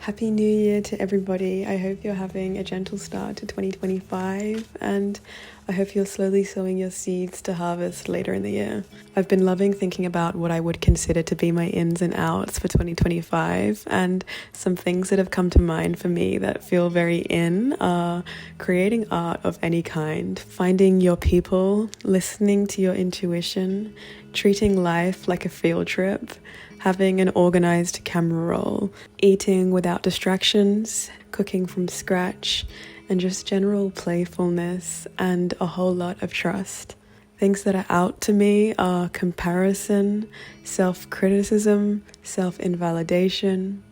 Happy New Year to everybody. I hope you're having a gentle start to 2025 and I hope you're slowly sowing your seeds to harvest later in the year. I've been loving thinking about what I would consider to be my ins and outs for 2025, and some things that have come to mind for me that feel very in are creating art of any kind, finding your people, listening to your intuition, treating life like a field trip, having an organized camera roll, eating without distractions, cooking from scratch, and just general playfulness and a whole lot of trust. Things that are out to me are comparison, self-criticism, self-invalidation,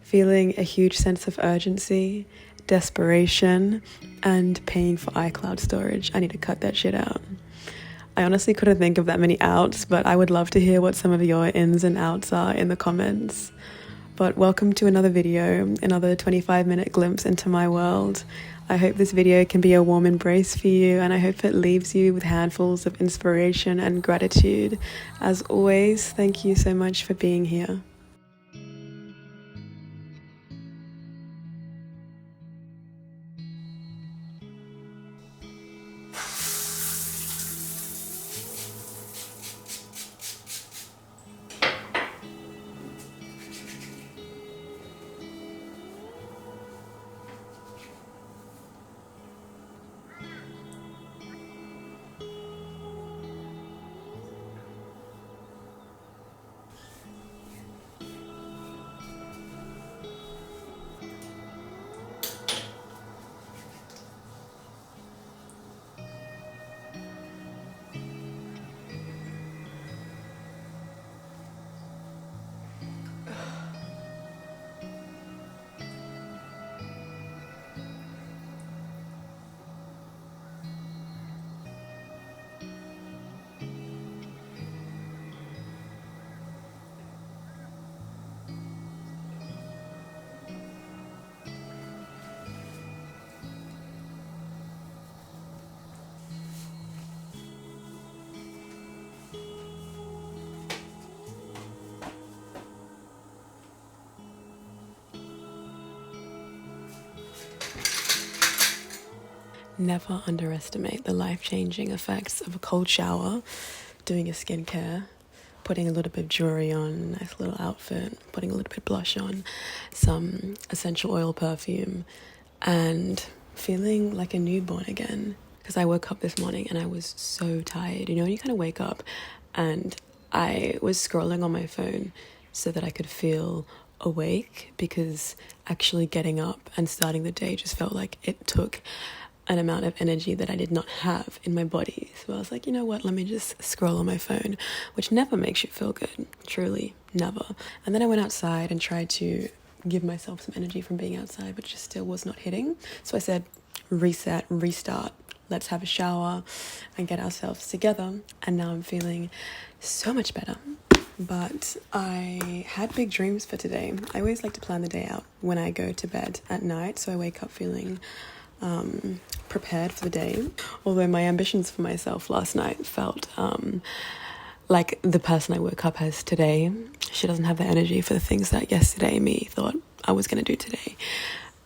feeling a huge sense of urgency, desperation, and paying for iCloud storage. I need to cut that shit out. I honestly couldn't think of that many outs, but I would love to hear what some of your ins and outs are in the comments. But welcome to another video, another 25-minute glimpse into my world. I hope this video can be a warm embrace for you, and I hope it leaves you with handfuls of inspiration and gratitude. As always, thank you so much for being here. Never underestimate the life-changing effects of a cold shower, doing your skincare, putting a little bit of jewelry on, a nice little outfit, putting a little bit of blush on, some essential oil perfume, and feeling like a newborn again. Because I woke up this morning and I was so tired. You know, when you kind of wake up, and I was scrolling on my phone so that I could feel awake, because actually getting up and starting the day just felt like it took an amount of energy that I did not have in my body. So I was like, you know what, let me just scroll on my phone, which never makes you feel good, truly, never. And then I went outside and tried to give myself some energy from being outside, but just still was not hitting. So I said, reset, restart, let's have a shower and get ourselves together. And now I'm feeling so much better. But I had big dreams for today. I always like to plan the day out when I go to bed at night, so I wake up feeling prepared for the day. Although my ambitions for myself last night felt like the person I woke up as today. She doesn't have the energy for the things that yesterday me thought I was going to do today.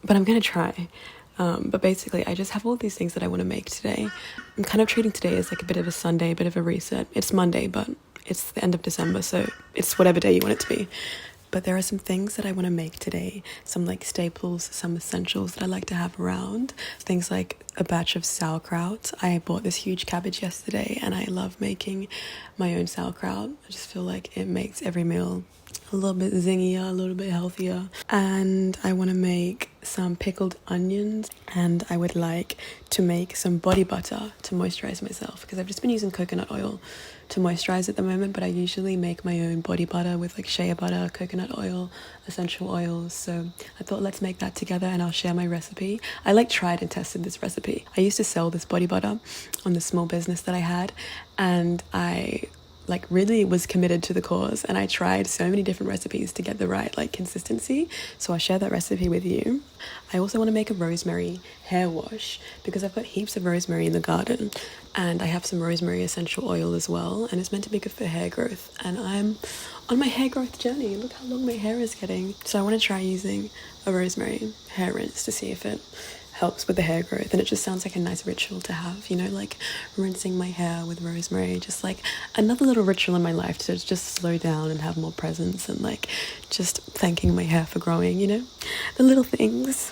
But I'm going to try. But basically, I just have all these things that I want to make today. I'm kind of treating today as like a bit of a Sunday, a bit of a reset. It's Monday, but it's the end of December, so it's whatever day you want it to be. But there are some things that I want to make today, some like staples, some essentials that I like to have around. Things like a batch of sauerkraut. I bought this huge cabbage yesterday and I love making my own sauerkraut. I just feel like it makes every meal a little bit zingier, a little bit healthier. And I want to make some pickled onions, and I would like to make some body butter to moisturize myself, because I've just been using coconut oil to moisturize at the moment, but I usually make my own body butter with like shea butter, coconut oil, essential oils. So I thought, let's make that together and I'll share my recipe. I like tried and tested this recipe. I used to sell this body butter on the small business that I had, and I like really was committed to the cause, and I tried so many different recipes to get the right like consistency. So I'll share that recipe with you. I also want to make a rosemary hair wash because I've got heaps of rosemary in the garden, and I have some rosemary essential oil as well, and it's meant to be good for hair growth, and I'm on my hair growth journey. Look how long my hair is getting. So I want to try using a rosemary hair rinse to see if it helps with the hair growth. And it just sounds like a nice ritual to have, you know, like rinsing my hair with rosemary, just like another little ritual in my life to just slow down and have more presence, and like just thanking my hair for growing, you know, the little things.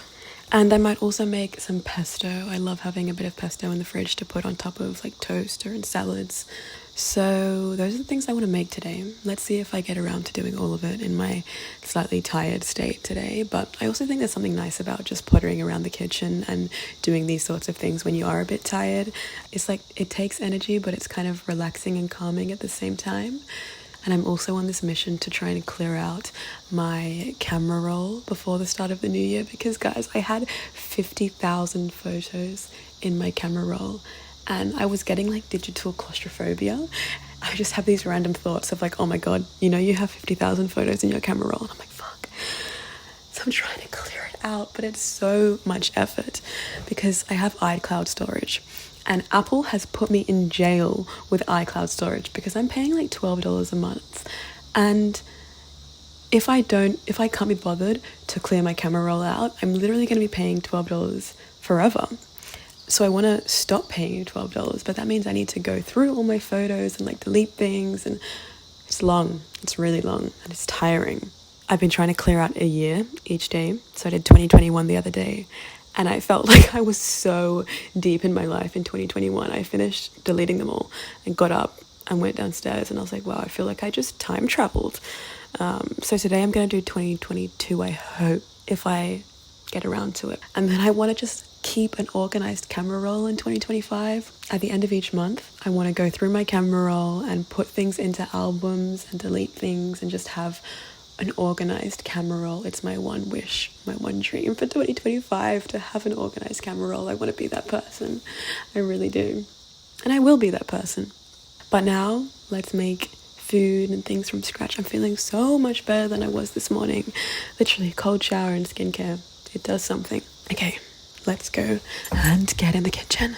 And I might also make some pesto. I love having a bit of pesto in the fridge to put on top of like toast or in salads. So those are the things I want to make today. Let's see if I get around to doing all of it in my slightly tired state today. But I also think there's something nice about just pottering around the kitchen and doing these sorts of things when you are a bit tired. It's like it takes energy, but it's kind of relaxing and calming at the same time. And I'm also on this mission to try and clear out my camera roll before the start of the new year, because guys, I had 50,000 photos in my camera roll, and I was getting like digital claustrophobia. I just have these random thoughts of like, oh my God, you know, you have 50,000 photos in your camera roll. And I'm like, fuck. So I'm trying to clear it out, but it's so much effort because I have iCloud storage. And Apple has put me in jail with iCloud storage because I'm paying like $12 a month. And if I can't be bothered to clear my camera roll out, I'm literally going to be paying $12 forever. So I want to stop paying $12, but that means I need to go through all my photos and like delete things, and it's long. It's really long and it's tiring. I've been trying to clear out a year each day. So I did 2021 the other day, and I felt like I was so deep in my life in 2021. I finished deleting them all and got up and went downstairs, and I was like, wow, I feel like I just time traveled. So today I'm going to do 2022, I hope, if I get around to it. And then I want to just keep an organized camera roll in 2025. At the end of each month, I want to go through my camera roll and put things into albums and delete things and just have an organized camera roll. It's my one wish, my one dream for 2025, to have an organized camera roll. I want to be that person. I really do. And I will be that person. But now let's make food and things from scratch. I'm feeling so much better than I was this morning. Literally, cold shower and skincare. It does something. Okay, let's go and get in the kitchen.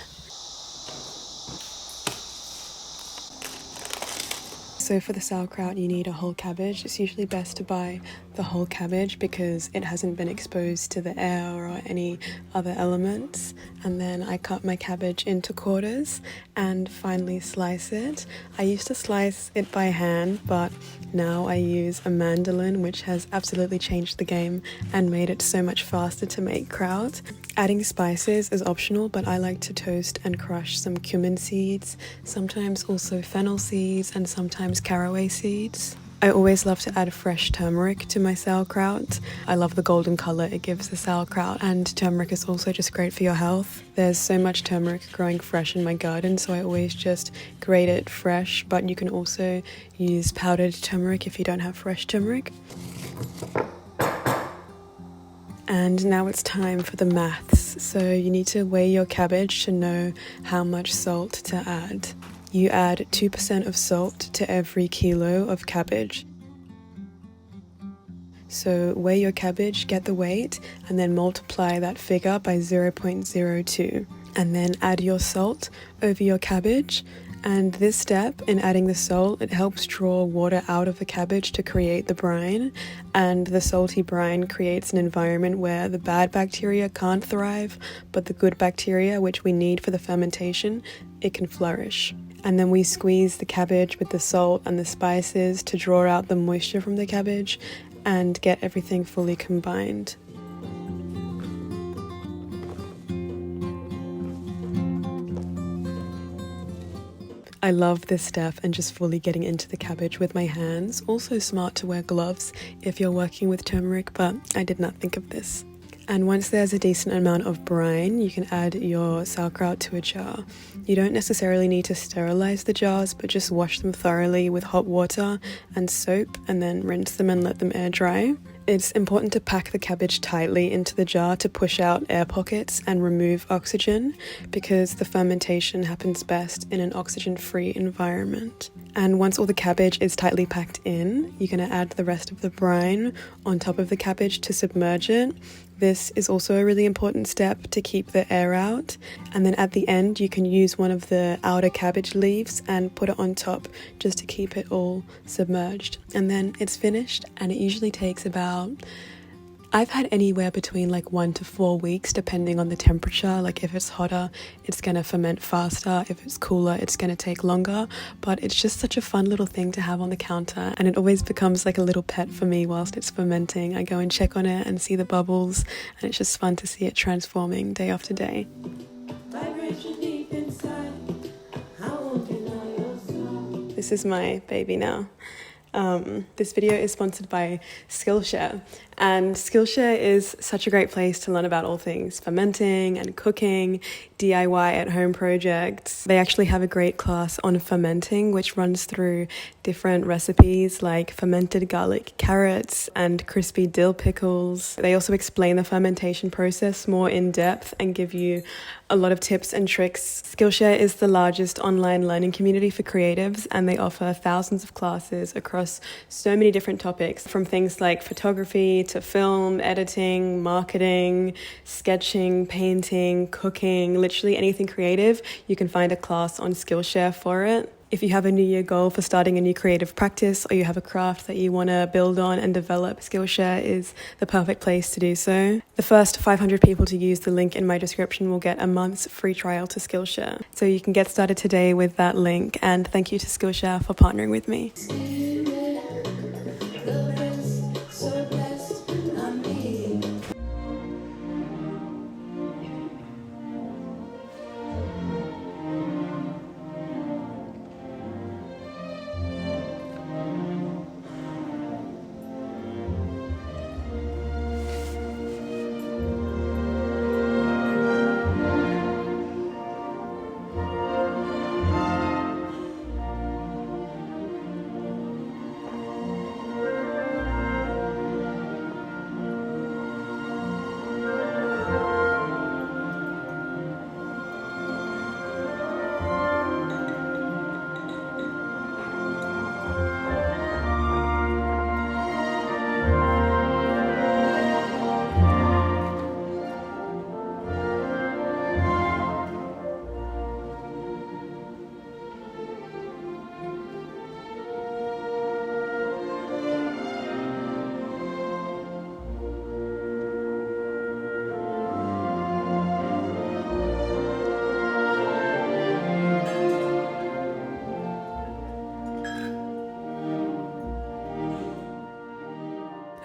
So for the sauerkraut, you need a whole cabbage. It's usually best to buy the whole cabbage because it hasn't been exposed to the air or any other elements. And then I cut my cabbage into quarters and finely slice it. I used to slice it by hand, but now I use a mandolin, which has absolutely changed the game and made it so much faster to make kraut. Adding spices is optional, but I like to toast and crush some cumin seeds, sometimes also fennel seeds, and sometimes caraway seeds. I always love to add fresh turmeric to my sauerkraut. I love the golden color it gives the sauerkraut, and turmeric is also just great for your health. There's so much turmeric growing fresh in my garden, so I always just grate it fresh, but you can also use powdered turmeric if you don't have fresh turmeric. And now it's time for the maths. So you need to weigh your cabbage to know how much salt to add. You add 2% of salt to every kilo of cabbage. So weigh your cabbage, get the weight, and then multiply that figure by 0.02. And then add your salt over your cabbage. And this step in adding the salt, it helps draw water out of the cabbage to create the brine, and the salty brine creates an environment where the bad bacteria can't thrive, but the good bacteria, which we need for the fermentation, it can flourish. And then we squeeze the cabbage with the salt and the spices to draw out the moisture from the cabbage and get everything fully combined. I love this step and just fully getting into the cabbage with my hands. Also smart to wear gloves if you're working with turmeric, but I did not think of this. And once there's a decent amount of brine, you can add your sauerkraut to a jar. You don't necessarily need to sterilize the jars, but just wash them thoroughly with hot water and soap, and then rinse them and let them air dry. It's important to pack the cabbage tightly into the jar to push out air pockets and remove oxygen, because the fermentation happens best in an oxygen-free environment. And once all the cabbage is tightly packed in, you're going to add the rest of the brine on top of the cabbage to submerge it. This is also a really important step to keep the air out. And then at the end, you can use one of the outer cabbage leaves and put it on top just to keep it all submerged. And then it's finished, and it usually takes about, I've had anywhere between like 1 to 4 weeks depending on the temperature. Like if it's hotter, it's going to ferment faster. If it's cooler, it's going to take longer. But it's just such a fun little thing to have on the counter, and it always becomes like a little pet for me whilst it's fermenting. I go and check on it and see the bubbles, and it's just fun to see it transforming day after day. This is my baby now. This video is sponsored by Skillshare, and Skillshare is such a great place to learn about all things fermenting and cooking, DIY at home projects. They actually have a great class on fermenting, which runs through different recipes like fermented garlic carrots and crispy dill pickles. They also explain the fermentation process more in depth and give you a lot of tips and tricks. Skillshare is the largest online learning community for creatives, and they offer thousands of classes across so many different topics, from things like photography to film, editing, marketing, sketching, painting, cooking, literally anything creative. You can find a class on Skillshare for it. If you have a New Year goal for starting a new creative practice, or you have a craft that you want to build on and develop, Skillshare is the perfect place to do so. The first 500 people to use the link in my description will get a month's free trial to Skillshare. So you can get started today with that link, and thank you to Skillshare for partnering with me.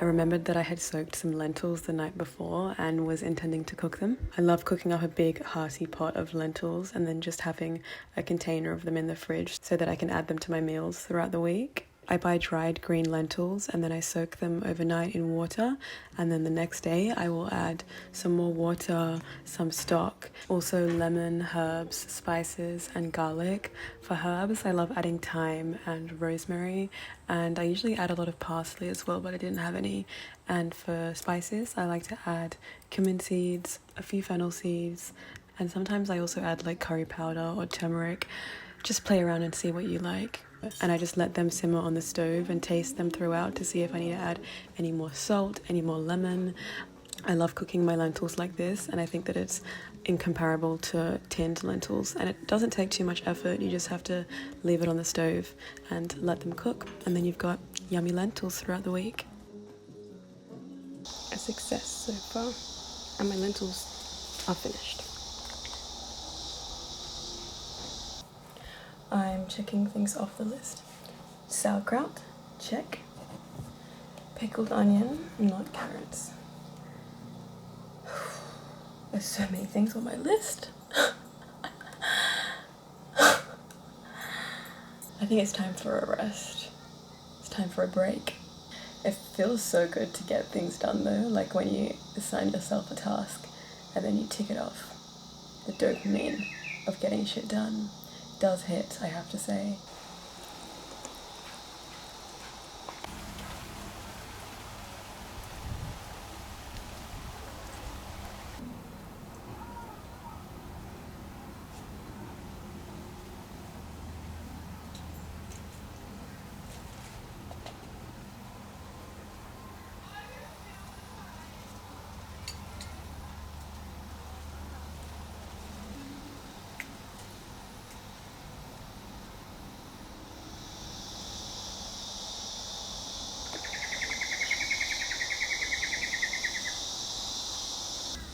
I remembered that I had soaked some lentils the night before and was intending to cook them. I love cooking up a big hearty pot of lentils and then just having a container of them in the fridge so that I can add them to my meals throughout the week. I buy dried green lentils and then I soak them overnight in water, and then the next day I will add some more water, some stock, also lemon, herbs, spices and garlic. For herbs, I love adding thyme and rosemary, and I usually add a lot of parsley as well, but I didn't have any. And for spices, I like to add cumin seeds, a few fennel seeds, and sometimes I also add like curry powder or turmeric. Just play around and see what you like. And I just let them simmer on the stove and taste them throughout to see if I need to add any more salt, any more lemon. I love cooking my lentils like this, and I think that it's incomparable to tinned lentils, and it doesn't take too much effort. You just have to leave it on the stove and let them cook, and then you've got yummy lentils throughout the week. A success so far, and my lentils are finished. I'm checking things off the list. Sauerkraut, check. Pickled onion, not carrots. There's so many things on my list. I think it's time for a rest. It's time for a break. It feels so good to get things done though, like when you assign yourself a task and then you tick it off. The dopamine of getting shit done does hit, I have to say.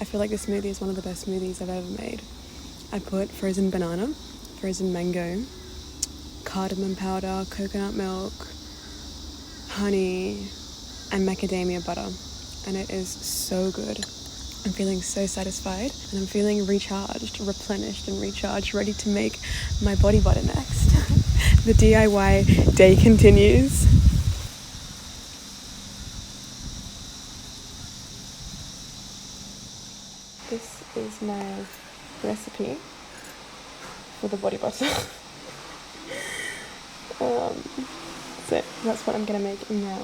I feel like this smoothie is one of the best smoothies I've ever made. I put frozen banana, frozen mango, cardamom powder, coconut milk, honey, and macadamia butter. And it is so good. I'm feeling so satisfied and I'm feeling recharged, replenished and recharged, ready to make my body butter next. The DIY day continues. This is my recipe for the body butter. So that's what I'm gonna make now.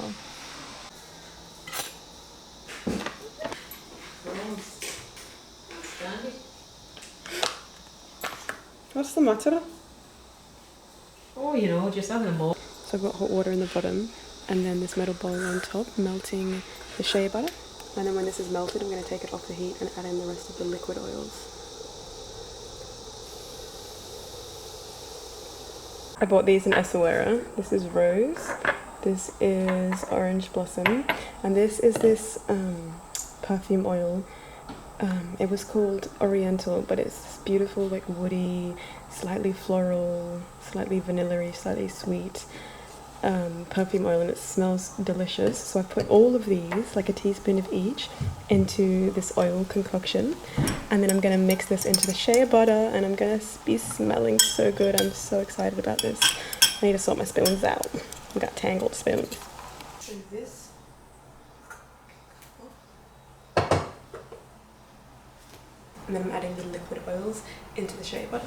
What's the matter? Oh, you know, just having a bowl. So I've got hot water in the bottom and then this metal bowl on top, melting the shea butter. And then when this is melted, I'm going to take it off the heat and add in the rest of the liquid oils. I bought these in Essaouira. This is rose, this is orange blossom, and this is this perfume oil. It was called Oriental, but it's this beautiful, like woody, slightly floral, slightly vanilla-y, slightly sweet perfume oil, and it smells delicious. So I put all of these, like a teaspoon of each, into this oil concoction, and then I'm going to mix this into the shea butter, and I'm going to be smelling so good. I'm so excited about this. I need to sort my spoons out. I've got tangled spoons. So this. And then I'm adding the liquid oils into the shea butter.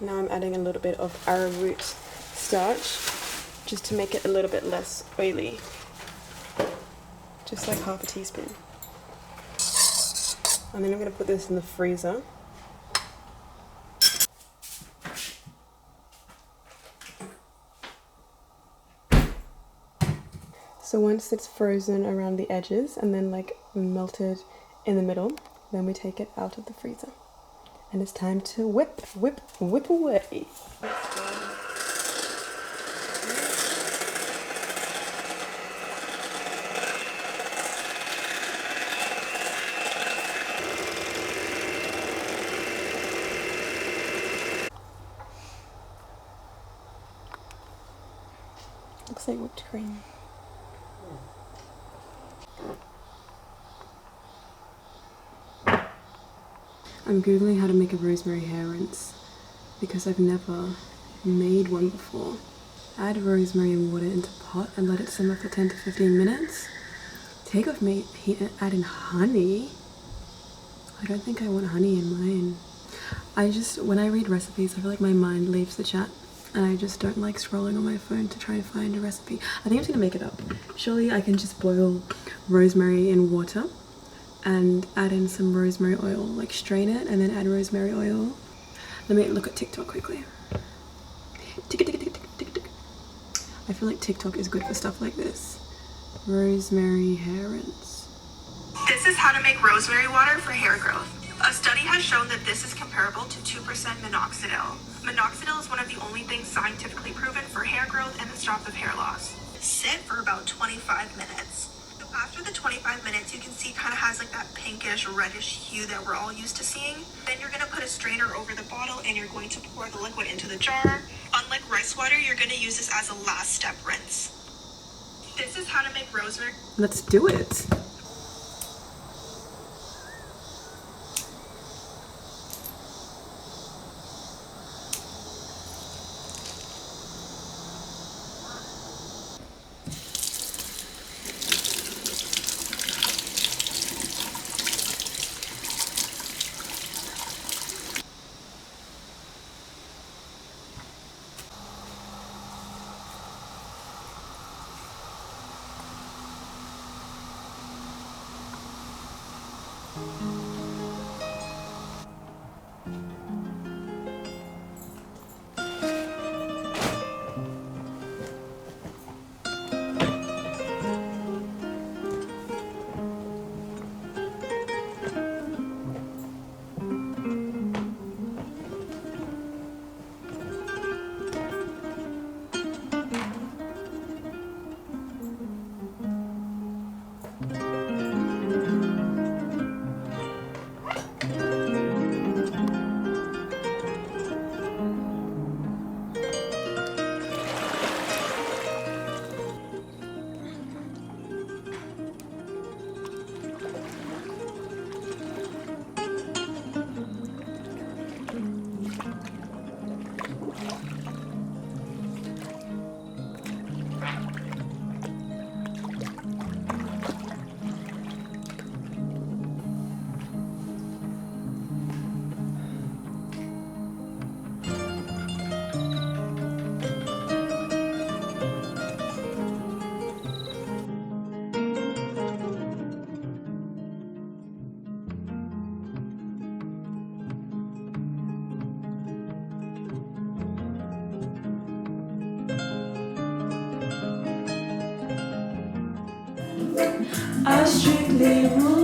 Now I'm adding a little bit of arrowroot starch just to make it a little bit less oily. Just like half a teaspoon. And then I'm going to put this in the freezer. So once it's frozen around the edges and then like melted in the middle, then we take it out of the freezer. And it's time to whip, whip, whip away. Looks like whipped cream. I'm googling how to make a rosemary hair rinse because I've never made one before. Add rosemary and water into pot and let it simmer for 10 to 15 minutes. Take off heat and add in honey. I don't think I want honey in mine. When I read recipes, I feel like my mind leaves the chat and I just don't like scrolling on my phone to try and find a recipe. I think I'm just gonna make it up. Surely I can just boil rosemary in water and add in some rosemary oil, like strain it and then add rosemary oil. Let me look at TikTok quickly. I feel like TikTok is good for stuff like this. Rosemary hair rinse. This is how to make rosemary water for hair growth. A study has shown that this is comparable to 2% minoxidil. Minoxidil is one of the only things scientifically proven for hair growth and the stop of hair loss. Sit for about 25 minutes. After the 25 minutes, you can see it kind of has like that pinkish reddish hue that we're all used to seeing. Then you're going to put a strainer over the bottle and you're going to pour the liquid into the jar. Unlike rice water, you're going to use this as a last step rinse. This is how to make rosemary. Let's do it. are strictly rules.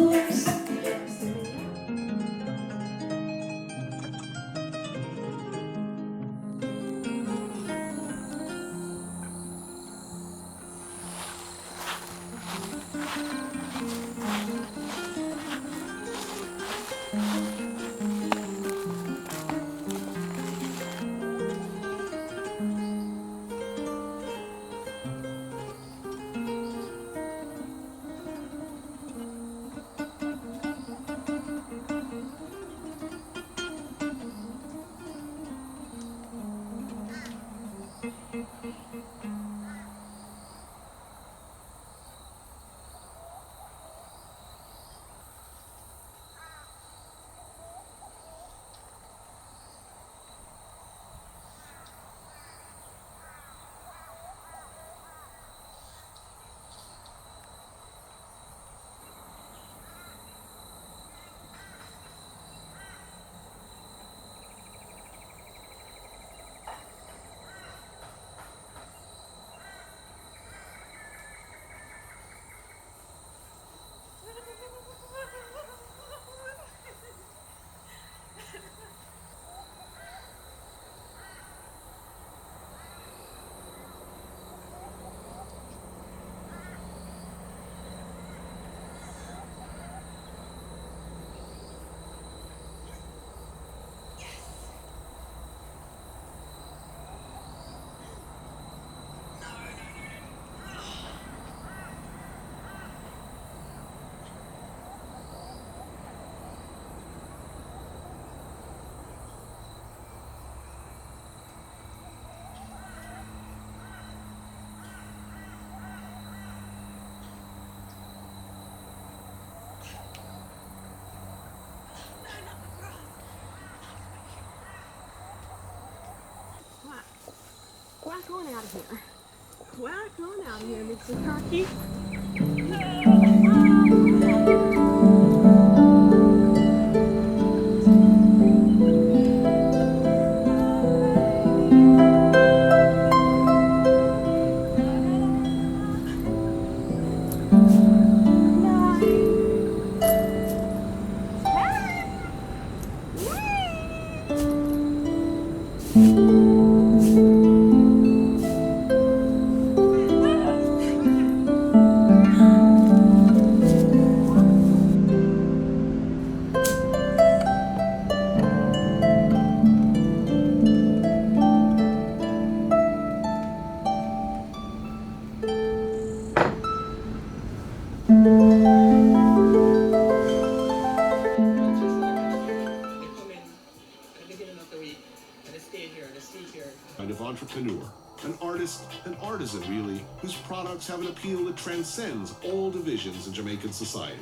Quack on out of here. Quack on out of here, Mr. Turkey. Kind of entrepreneur, an artist, an artisan really, whose products have an appeal that transcends all divisions in Jamaican society.